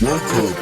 Welcome.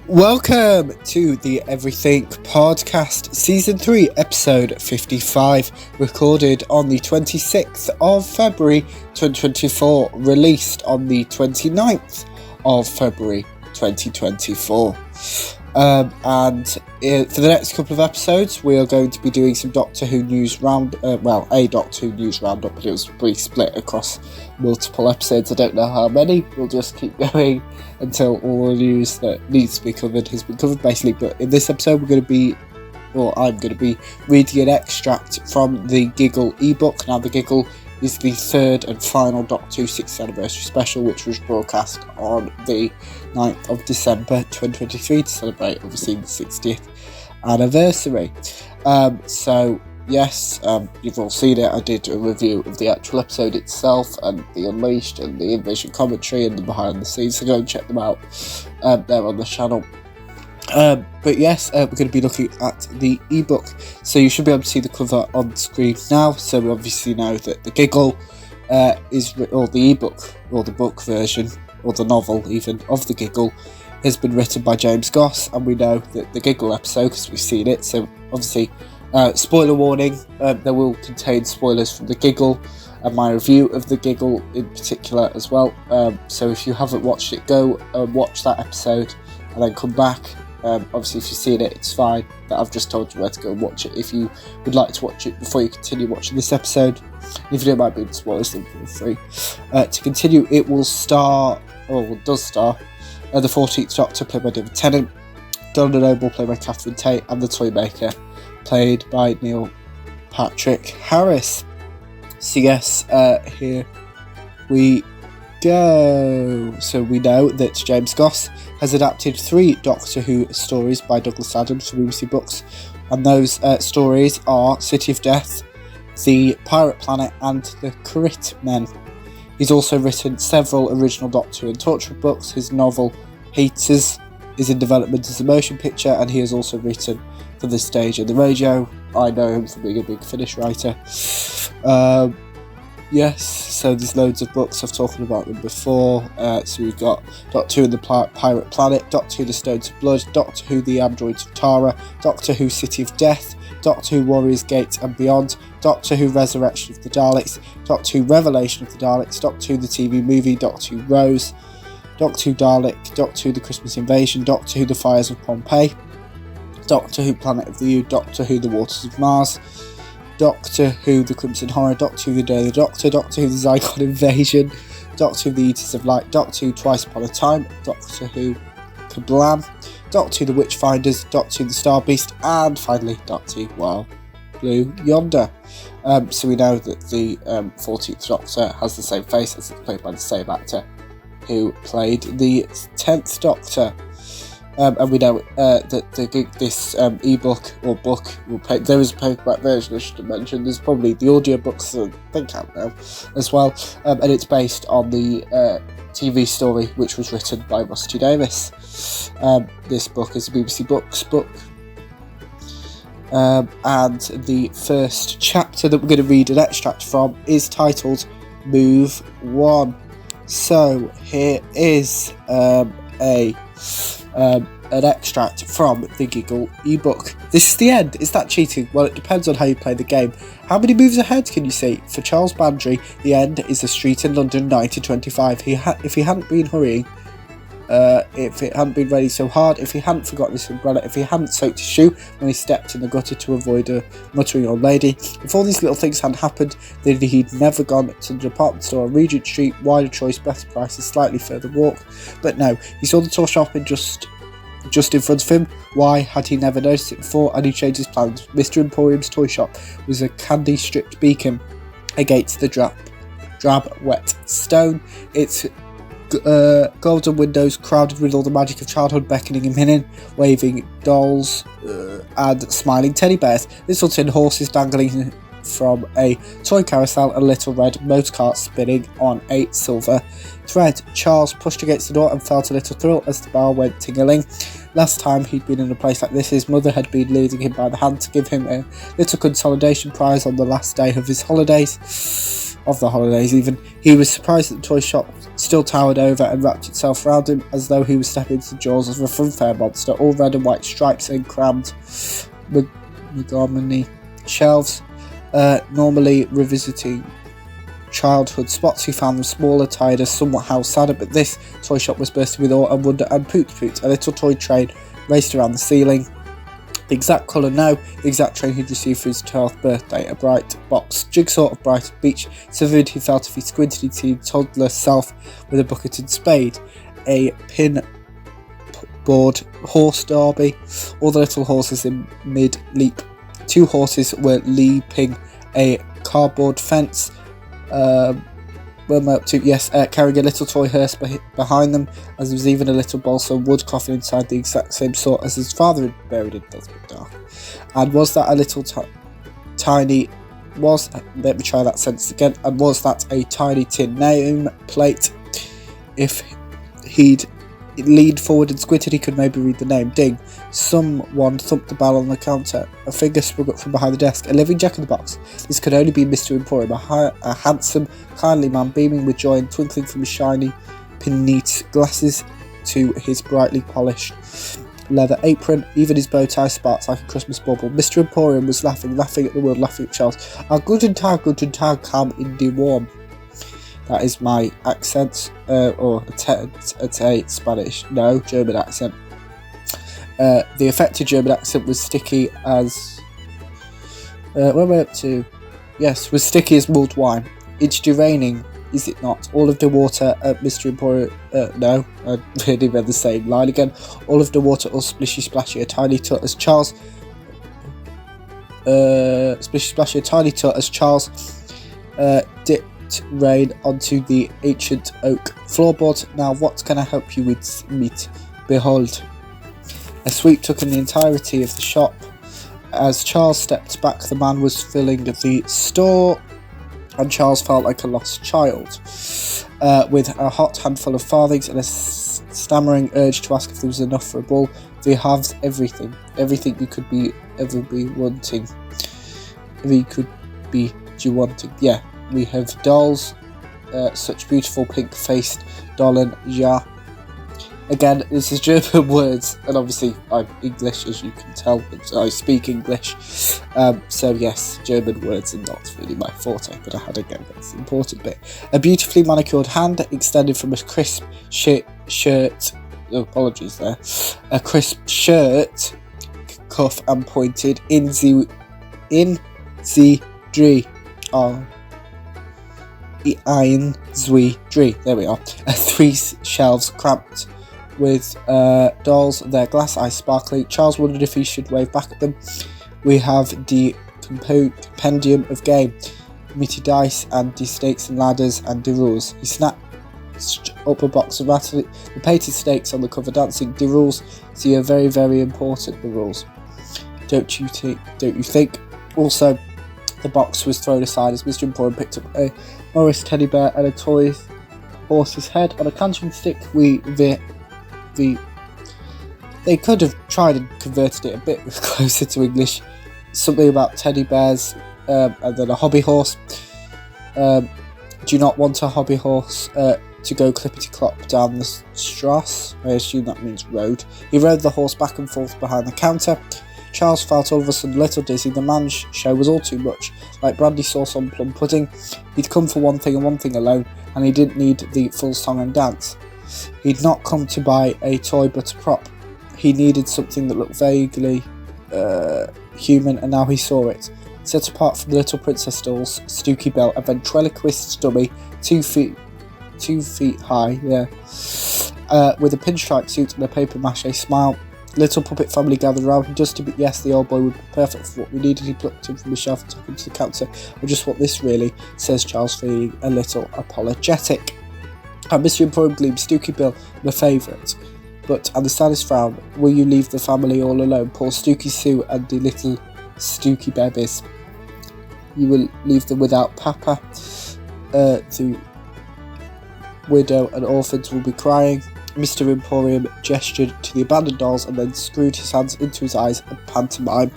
Welcome to the Everything Podcast, Season 3, Episode 55, recorded on the 26th of February 2024, released on the 29th of February 2024. For the next couple of episodes, we are going to be doing some Doctor Who news a Doctor Who news roundup, but it was pretty split across multiple episodes. I don't know how many. We'll just keep going until all the news that needs to be covered has been covered, basically. But in this episode, I'm going to be reading an extract from the Giggle ebook. Now, the Giggle is the third and final Doctor Who 6th anniversary special, which was broadcast on the 9th of December 2023 to celebrate, obviously, the 60th anniversary. You've all seen it. I did a review of the actual episode itself and the Unleashed and the Invasion commentary and the behind the scenes, so go and check them out. They're on the channel. We're going to be looking at the ebook, so you should be able to see the cover on screen now. So we obviously know that the Giggle or the ebook, or the book version, or the novel even, of the Giggle has been written by James Goss, and we know that the Giggle episode, because we've seen it, so obviously, spoiler warning, there will contain spoilers from the Giggle, and my review of the Giggle in particular as well. So if you haven't watched it, go and watch that episode, and then come back. Obviously, if you've seen it, it's fine, but I've just told you where to go and watch it if you would like to watch it before you continue watching this episode. If you don't mind being spoilers, then feel free to continue. It will does star the 14th Doctor, played by David Tennant, Donna Noble, played by Catherine Tate, and the Toymaker, played by Neil Patrick Harris. So yes, here we go. So we know that James Goss has adapted 3 Doctor Who stories by Douglas Adams for BBC Books, and those stories are City of Death, The Pirate Planet, and The Crit Men. He's also written several original Doctor Who and Torchwood books. His novel Haters is in development as a motion picture, and he has also written for the stage and the radio. I know him for being a big Finnish writer. So there's loads of books. I've talked about them before. So we've got Doctor Who and the Pirate Planet, Doctor Who the Stones of Blood, Doctor Who the Androids of Tara, Doctor Who City of Death, Doctor Who Warriors Gate and Beyond, Doctor Who Resurrection of the Daleks, Doctor Who Revelation of the Daleks, Doctor Who the TV movie, Doctor Who Rose, Doctor Who Dalek, Doctor Who the Christmas Invasion, Doctor Who the Fires of Pompeii, Doctor Who Planet of the U, Doctor Who the Waters of Mars, Doctor Who the Crimson Horror, Doctor Who the Day of the Doctor, Doctor Who the Zygon Invasion, Doctor Who the Eaters of Light, Doctor Who Twice Upon a Time, Doctor Who Kablam, Doctor Who the Witchfinders, Doctor Who the Star Beast, and finally Doctor Who Wild Blue Yonder. So we know that the 14th Doctor has the same face, as it's played by the same actor who played the 10th Doctor. And we know that this ebook or book will play. There is a paperback version, I should have mentioned. There's probably the audiobooks that I think out now as well. And it's based on the TV story which was written by Rusty Davis. This book is a BBC Books book. And the first chapter that we're going to read an extract from is titled Move 1. So here is an extract from the Giggle ebook. This is the end. Is that cheating? Well, it depends on how you play the game. How many moves ahead can you see? For Charles Bandry, the end is a street in London 1925. If he hadn't been hurrying, if it hadn't been raining so hard, if he hadn't forgotten his umbrella, if he hadn't soaked his shoe when he stepped in the gutter to avoid a muttering old lady, if all these little things hadn't happened, then he'd never gone to the department store on Regent Street, wider choice, better prices, slightly further walk. But no, he saw the toy shop just in front of him. Why had he never noticed it before? And he changed his plans. Mr. Emporium's toy shop was a candy-stripped beacon against the drab, wet stone. Its golden windows crowded with all the magic of childhood beckoning him in, waving dolls and smiling teddy bears, little tin horses dangling from a toy carousel, and a little red motorcart spinning on a silver thread. Charles pushed against the door and felt a little thrill as the bell went ting-a-ling. Last time he'd been in a place like this, his mother had been leading him by the hand to give him a little consolidation prize on the last day of his holidays. Even. He was surprised that the toy shop still towered over and wrapped itself around him as though he was stepping into the jaws of a funfair monster, all red and white stripes and crammed mahogany shelves. Normally revisiting childhood spots, he found them smaller, tighter, somewhat house-sadder, but this toy shop was bursting with awe and wonder and poot. A little toy train raced around the ceiling. The exact colour now, the exact train he'd received for his 12th birthday, a bright box jigsaw of Brighton Beach, so vivid he felt if he squinted he'd see toddler self with a bucket and spade, a pin board horse derby, all the little horses in mid-leap. 2 horses were leaping a cardboard fence. Where am I up to? Yes, carrying a little toy hearse behind them, as there was even a little balsa wood coffin inside the exact same sort as his father had buried in Dusbrook Dark. And was that a little tiny... let me try that sentence again. And was that a tiny tin name plate? If he'd leaned forward and squinted, he could maybe read the name. Ding. Someone thumped the bell on the counter. A figure sprung up from behind the desk. A living jack-in-the-box. This could only be Mr. Emporium, a handsome, kindly man beaming with joy and twinkling from his shiny, pinnate glasses to his brightly polished leather apron. Even his bow tie sparked like a Christmas bauble. Mr. Emporium was laughing at the world, laughing at Charles. Guten Tag, come in the warm. That is my accent, or a Spanish, no, German accent. The affected German accent was sticky as... where am I up to? Yes, was sticky as mulled wine. It's deraining, is it not? All of the water at Mr. Emporium... no, I really read the same line again. All of the water all splishy splashy, a tiny tut as Charles... splishy splashy, a tiny tut as Charles dipped rain onto the ancient oak floorboard. Now what can I help you with, meat? Behold. A sweep took in the entirety of the shop. As Charles stepped back, the man was filling the store, and Charles felt like a lost child, with a hot handful of farthings and a stammering urge to ask if there was enough for a ball. They have everything you could ever be wanting. Yeah. We have dolls, such beautiful pink-faced Dollen, ja. Again, this is German words, and obviously I'm English, as you can tell, I speak English. So yes, German words are not really my forte, but I had, again, that's the important bit. A beautifully manicured hand extended from a crisp shirt, apologies there, a crisp shirt cuff and pointed in the there we are. 3 shelves cramped with dolls, their glass eyes sparkling. Charles wondered if he should wave back at them. We have the compendium of game, meaty dice and the snakes and ladders and the rules. He snatched up a box of repeated snakes on the cover dancing. The rules, see, are very, very important, the rules. Don't you think? Also, the box was thrown aside as Mr. Emporium picked up a Morris teddy bear and a toy horse's head on a cantering stick. They could have tried and converted it a bit closer to English. Something about teddy bears and then a hobby horse. Do you not want a hobby horse to go clippity-clop down the strasse? I assume that means road. He rode the horse back and forth behind the counter. Charles felt all of a sudden a little dizzy. The man's show was all too much, like brandy sauce on plum pudding. He'd come for one thing and one thing alone, and he didn't need the full song and dance. He'd not come to buy a toy but a prop. He needed something that looked vaguely human, and now he saw it. Set apart from the Little Princess dolls, Stooky Bell, a ventriloquist dummy 2 feet high, with a pinstripe suit and a paper mache smile. Little puppet family gathered around him just a bit. Yes, the old boy would be perfect for what we needed. He plucked him from the shelf and took him to the counter. I just want this, really, says Charles, feeling a little apologetic. At Mr. Emporium gleams, Stooky Bill, my favourite. But, and the saddest frown, will you leave the family all alone? Poor Stooky Sue and the little Stooky babies. You will leave them without Papa. The widow and orphans will be crying. Mr. Emporium gestured to the abandoned dolls and then screwed his hands into his eyes and pantomime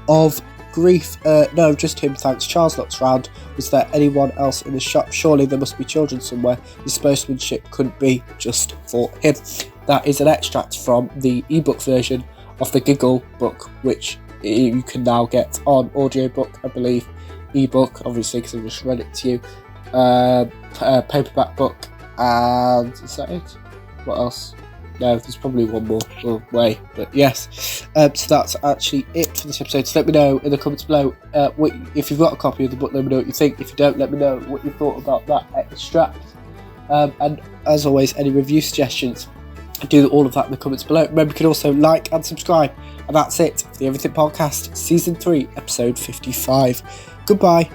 of grief. No, just him, thanks. Charles looks round. Was there anyone else in the shop? Surely there must be children somewhere. The spokesmanship couldn't be just for him. That is an extract from the ebook version of the Giggle book, which you can now get on audiobook, I believe. Ebook, obviously, because I just read it to you. Paperback book, and is that it? What else? No, there's probably one more way, but yes. So that's actually it for this episode. So let me know in the comments below if you've got a copy of the book. Let me know what you think. If you don't, let me know what you thought about that extract. And as always, any review suggestions, do all of that in the comments below. Remember, you can also like and subscribe. And that's it for the Everything Podcast, Season 3, Episode 55. Goodbye.